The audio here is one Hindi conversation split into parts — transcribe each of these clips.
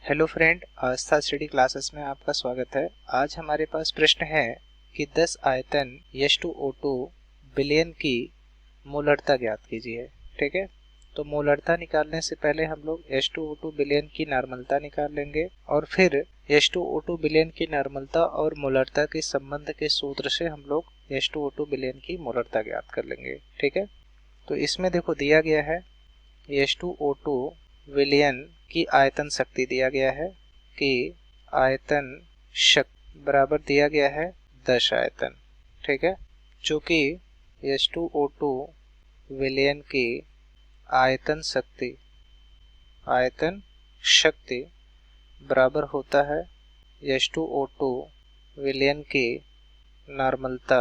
हेलो फ्रेंड, आस्था स्टडी क्लासेस में आपका स्वागत है। आज हमारे पास प्रश्न है कि 10 आयतन H2O2 विलयन की मोलरता ज्ञात कीजिए। ठीक है, तो मोलरता निकालने से पहले हम लोग H2O2 विलयन की नॉर्मलता निकाल लेंगे और फिर H2O2 विलयन की नॉर्मलता और मोलरता के संबंध के सूत्र से हम लोग H2O2 विलयन की मोलरता ज्ञात कर लेंगे। ठीक है, तो इसमें देखो दिया गया है H2O2 विलयन की आयतन शक्ति दिया गया है कि आयतन शक्ति बराबर दिया गया है 10 आयतन। ठीक है, चूंकि H2O2 विलयन की आयतन शक्ति बराबर होता है H2O2 विलयन की नॉर्मलता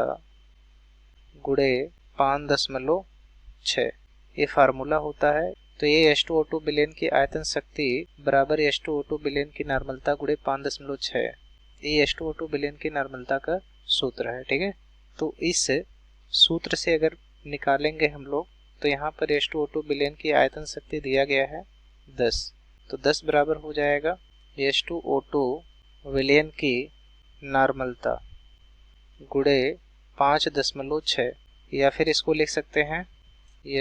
गुणे 5.6। ये फार्मूला होता है। तो ये H2O2 विलयन की आयतन शक्ति बराबर H2O2 विलयन की नॉर्मलता गुणे 5.6। ये H2O2 विलयन की नॉर्मलता का सूत्र है। ठीक है, तो इस सूत्र से अगर निकालेंगे हम लोग तो यहाँ पर H2O2 विलयन की आयतन शक्ति दिया गया है 10। तो 10 बराबर हो जाएगा H2O2 विलयन की नॉर्मलता गुणे 5.6, या फिर इसको लिख सकते हैं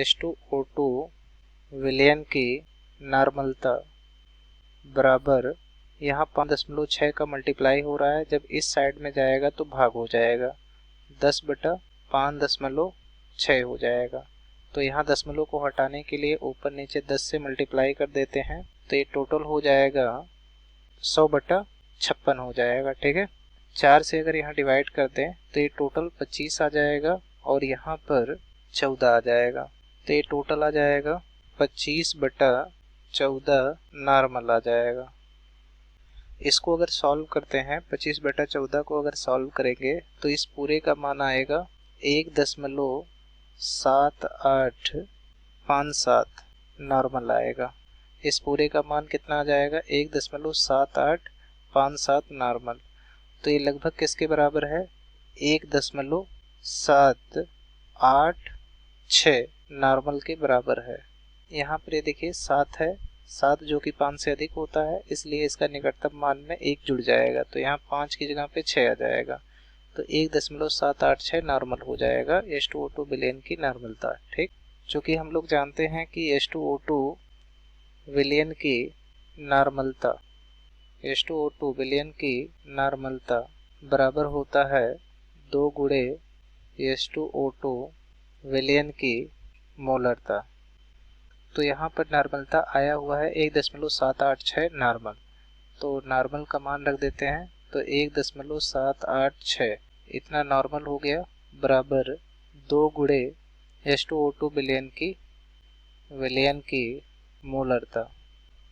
H2O2 विलयन की नॉर्मलता बराबर, यहाँ 5.6 का मल्टीप्लाई हो रहा है, जब इस साइड में जाएगा तो भाग हो जाएगा, 10/5.6 हो जाएगा। तो यहाँ दशमलव को हटाने के लिए ऊपर नीचे 10 से मल्टीप्लाई कर देते हैं, तो ये टोटल हो जाएगा 100/56 हो जाएगा। ठीक है, 4 से अगर यहाँ डिवाइड कर दें तो ये टोटल 25 आ जाएगा और यहाँ पर 14 आ जाएगा। तो ये टोटल आ जाएगा 25/14 नॉर्मल आ जाएगा। इसको अगर सॉल्व करते हैं, 25/14 को अगर सॉल्व करेंगे तो इस पूरे का मान आएगा 1.7857 नॉर्मल आएगा। इस पूरे का मान कितना आ जाएगा 1.7857 नॉर्मल। तो ये लगभग किसके बराबर है 1.786 नॉर्मल के बराबर है। यहाँ पर ये देखिए 7 है, 7 जो कि 5 से अधिक होता है, इसलिए इसका निकटतम मान में 1 जुड़ जाएगा, तो यहाँ 5 की जगह पे 6 आ जाएगा। तो 1.786 नॉर्मल हो जाएगा H2O2 विलयन की नॉर्मलता। ठीक, चूँकि हम लोग जानते हैं कि H2O2 विलयन की नॉर्मलता बराबर होता है 2 गुणे H2O2 विलयन की मोलरता। तो यहाँ पर नॉर्मलता आया हुआ है 1.786 नॉर्मल, तो नॉर्मल का मान रख देते हैं, तो 1.786 इतना नॉर्मल हो गया बराबर 2 गुणे H2O2 विलयन की मोलरता।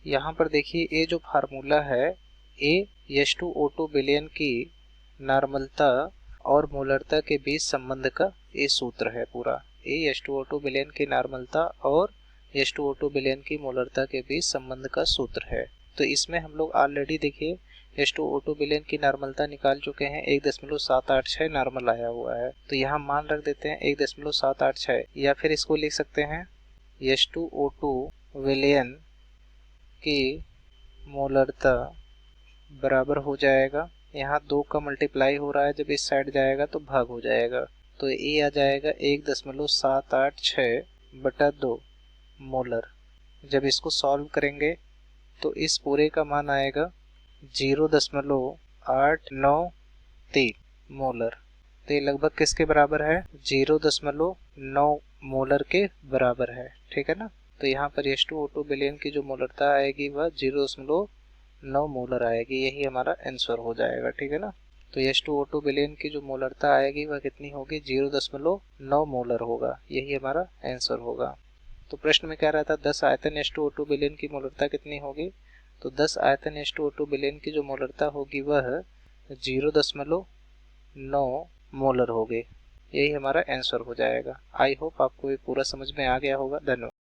यहाँ पर देखिए ये जो फार्मूला है ये H2O2 विलयन की नॉर्मलता और मोलरता के बीच संबंध का ये सूत्र है पूरा। ये H2O2 विलयन की नॉर्मलता और H2O2 विलयन की मोलरता के बीच संबंध का सूत्र है। तो इसमें हम लोग ऑलरेडी देखिए H2O2 विलयन की नॉर्मलता निकाल चुके हैं, 1.786 नॉर्मल आया हुआ है। तो यहाँ मान रख देते हैं 1.786, या फिर इसको लिख सकते हैं H2O2 विलयन की मोलरता बराबर हो जाएगा, यहाँ 2 का मल्टीप्लाई हो रहा है, जब इस साइड जाएगा तो भाग हो जाएगा, तो ये आ जाएगा 1.786/2 मोलर। जब इसको सॉल्व करेंगे तो इस पूरे का मान आएगा 0.893 मोलर। तो ये लगभग किसके बराबर है 0.9 मोलर के बराबर है। ठीक है ना, तो यहाँ पर H2O2 विलयन की जो मोलरता आएगी वह 0.9 मोलर आएगी, यही हमारा आंसर हो जाएगा। ठीक है ना, तो H2O2 विलयन की जो मोलरता आएगी वह कितनी होगी 0.9 मोलर होगा, यही हमारा आंसर होगा। तो प्रश्न में क्या रहता 10 आयतन H2O2 विलयन की मोलरता कितनी होगी, तो 10 आयतन H2O2 विलयन की जो मोलरता होगी वह 0.9 मोलर होगी, यही हमारा आंसर हो जाएगा। आई होप आपको ये पूरा समझ में आ गया होगा। धन्यवाद।